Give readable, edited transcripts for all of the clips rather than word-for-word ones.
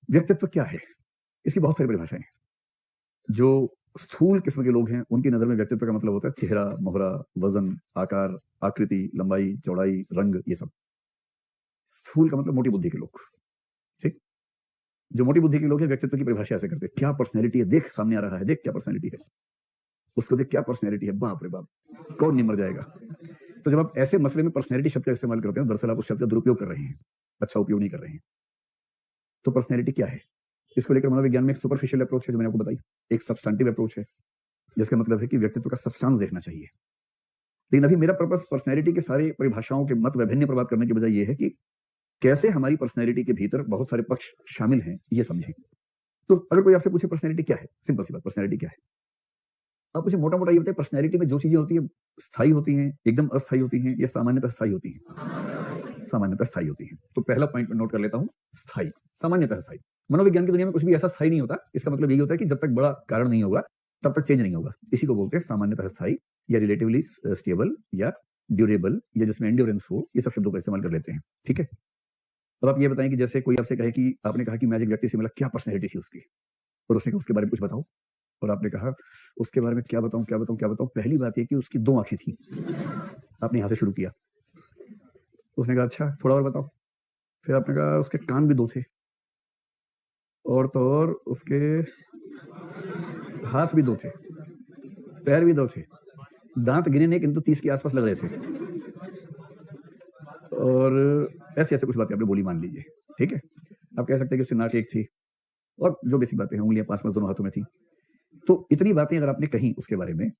व्यक्तित्व क्या है? इसकी बहुत सारी परिभाषाएं हैं। जो स्थूल किस्म के लोग हैं उनकी नजर में व्यक्तित्व का मतलब होता है चेहरा, मोहरा, वजन, आकार, आकृति, लंबाई, चौड़ाई, रंग, ये सब। स्थूल का मतलब मोटी बुद्धि के लोग। ठीक। जो मोटी बुद्धि के लोग हैं व्यक्तित्व की परिभाषा ऐसे करते हैं, क्या पर्सनैलिटी है, देख सामने आ रहा है, देख क्या पर्सनैलिटी है, उसको देख क्या पर्सनैलिटी है, बाप रे बाप, कौन नहीं मर जाएगा। तो जब आप ऐसे मसले में पर्सनैलिटी शब्द का इस्तेमाल करते हैं, दरअसल आप उस शब्द का दुरुपयोग कर रहे हैं, अच्छा उपयोग नहीं कर रहे हैं। तो पर्सनैलिटी क्या है? इसको लेकर मनोविज्ञान में एक सुपरफिशियल अप्रोच है जो मैंने आपको बताई, एक सब्सटेंटिव अप्रोच है जिसका मतलब है कि व्यक्तित्व का सब्सटेंस देखना चाहिए। लेकिन अभी मेरा पर्पस पर्सनैलिटी के सारी परिभाषाओं के मत वैभिन्न पर बात करने की बजाय ये है कि कैसे हमारी पर्सनैलिटी के भीतर बहुत सारे पक्ष शामिल हैं, ये समझें। तो अगर कोई आपसे पूछे पर्सनैलिटी क्या है, सिंपल सी बात, पर्सनैलिटी क्या है? आप मुझे मोटा मोटा ये बताइए, पर्सनैलिटी में जो चीजें होती है स्थायी होती हैं, एकदम अस्थायी होती हैं, या सामान्यतः स्थायी होती हैं? सामान्यतः स्थायी होती हैं। तो पहला पॉइंट मैं नोट कर लेता हूं, स्थायी, सामान्यतः स्थायी। मनोविज्ञान की दुनिया में कुछ भी ऐसा स्थायी नहीं होता। इसका मतलब यही होता है कि जब तक बड़ा कारण नहीं होगा तब तक चेंज नहीं होगा। इसी को बोलते हैं सामान्यतः स्थायी, या रिलेटिवली स्टेबल, या ड्यूरेबल, या जिसमें एंड्योरेंस हो, ये सब शब्दों का इस्तेमाल कर लेते हैं। ठीक है। अब आप ये बताएं कि जैसे कोई आपसे कहे कि आपने कहा कि मैं एक व्यक्ति से मिला, क्या पर्सनैलिटी थी उसकी, और उसने कहा उसके बारे में कुछ बताओ, और आपने कहा उसके बारे में क्या बताऊं क्या बताऊं क्या बताऊं। पहली बात यह कि उसकी 2 आंखें थी। आपने यहां से शुरू किया। उसने कहा अच्छा थोड़ा और बताओ। फिर आपने कहा उसके कान भी 2 थे, और तो और उसके हाथ भी 2 थे, पैर भी 2 थे, दांत गिने नहीं किंतु 30 के आसपास लग रहे थे, और ऐसे ऐसे कुछ बातें आपने बोली, मान लीजिए। ठीक है। आप कह सकते हैं कि उसकी नाक एक थी, और जो बेसिक बातें हैं, उंगलियां 5 दोनों हाथों में थी। तो इतनी बातें अगर आपने कही उसके बारे में,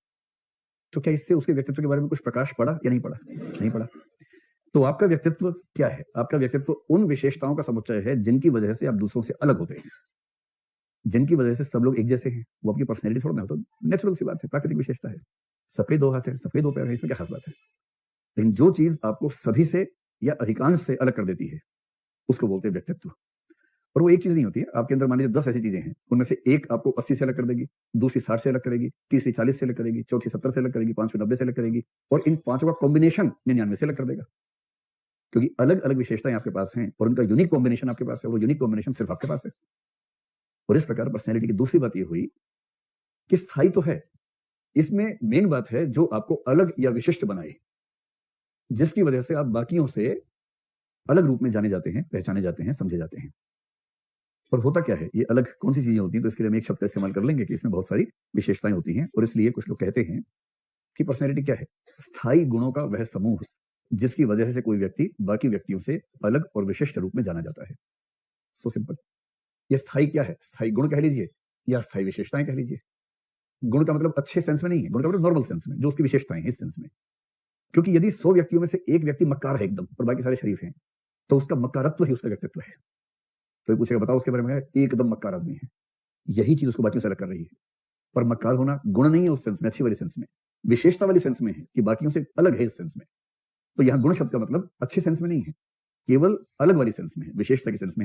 तो क्या इससे उसके व्यक्तित्व के बारे में कुछ प्रकाश पड़ा या नहीं पड़ा? नहीं पड़ा। तो आपका व्यक्तित्व क्या है? आपका व्यक्तित्व उन विशेषताओं का समुच्चय है जिनकी वजह से आप दूसरों से अलग होते हैं, जिनकी वजह से सब लोग एक जैसे हैं। वो आपकी पर्सनैलिटी थोड़ा ना हो, तो नेचुरल सी बात है, प्राकृतिक विशेषता है। सबके 2 हाथ हैं, सबके 2 पैर हैं, इसमें क्या खास बात है? लेकिन जो चीज आपको सभी से या अधिकांश से अलग कर देती है उसको बोलते हैं व्यक्तित्व। और वो एक चीज नहीं होती है। आपके अंदर मान लीजिए 10 ऐसी चीजें हैं, उनमें से एक आपको 80 से अलग कर देगी, दूसरी 60 से अलग करेगी, तीसरी 40 से अलग करेगी, चौथी 70 से अलग करेगी, पांचवी 90 से अलग करेगी, और इन पांचों का कॉम्बिनेशन 99 से अलग कर देगा। क्योंकि अलग अलग विशेषताएं आपके पास हैं और उनका यूनिक कॉम्बिनेशन आपके पास है, वो यूनिक कॉम्बिनेशन सिर्फ आपके पास है। और इस प्रकार पर्सनैलिटी की दूसरी बात यह हुई कि स्थायी तो है, इसमें मेन बात है जो आपको अलग या विशिष्ट बनाए, जिसकी वजह से आप बाकियों से अलग रूप में जाने जाते हैं, पहचाने जाते हैं, समझे जाते हैं। और होता क्या है, ये अलग कौन सी चीजें होती हैं? तो इसके लिए हम एक शब्द का इस्तेमाल कर लेंगे कि इसमें बहुत सारी विशेषताएं होती हैं, और इसलिए कुछ लोग कहते हैं कि पर्सनैलिटी क्या है? स्थायी गुणों का वह समूह जिसकी वजह से कोई व्यक्ति बाकी व्यक्तियों से अलग और विशिष्ट रूप में जाना जाता है। So simple. ये स्थायी क्या है? स्थायी गुण कह लीजिए या स्थायी विशेषताएं कह लीजिए। गुण का मतलब अच्छे सेंस में नहीं है, गुण का मतलब नॉर्मल सेंस में, जो उसकी विशेषताएं हैं इस सेंस में। क्योंकि यदि 100 व्यक्तियों में से एक व्यक्ति मक्कार है एकदम और बाकी सारे शरीफ हैं, तो उसका मक्कारत्व ही उसका व्यक्तित्व है। तो ये पूछेगा बताओ उसके बारे में, एकदम मक्कार आदमी है, यही चीज उसको बाकियों से अलग कर रही है। पर मक्कार होना गुण नहीं है उस सेंस में, अच्छी वाली सेंस में, विशेषता वाली सेंस में है कि बाकियों से अलग है इस सेंस में। तो यहां गुण शब्द का मतलब अच्छे सेंस में नहीं है, केवल अलग वाली सेंस में है, विशेषता की सेंस में है।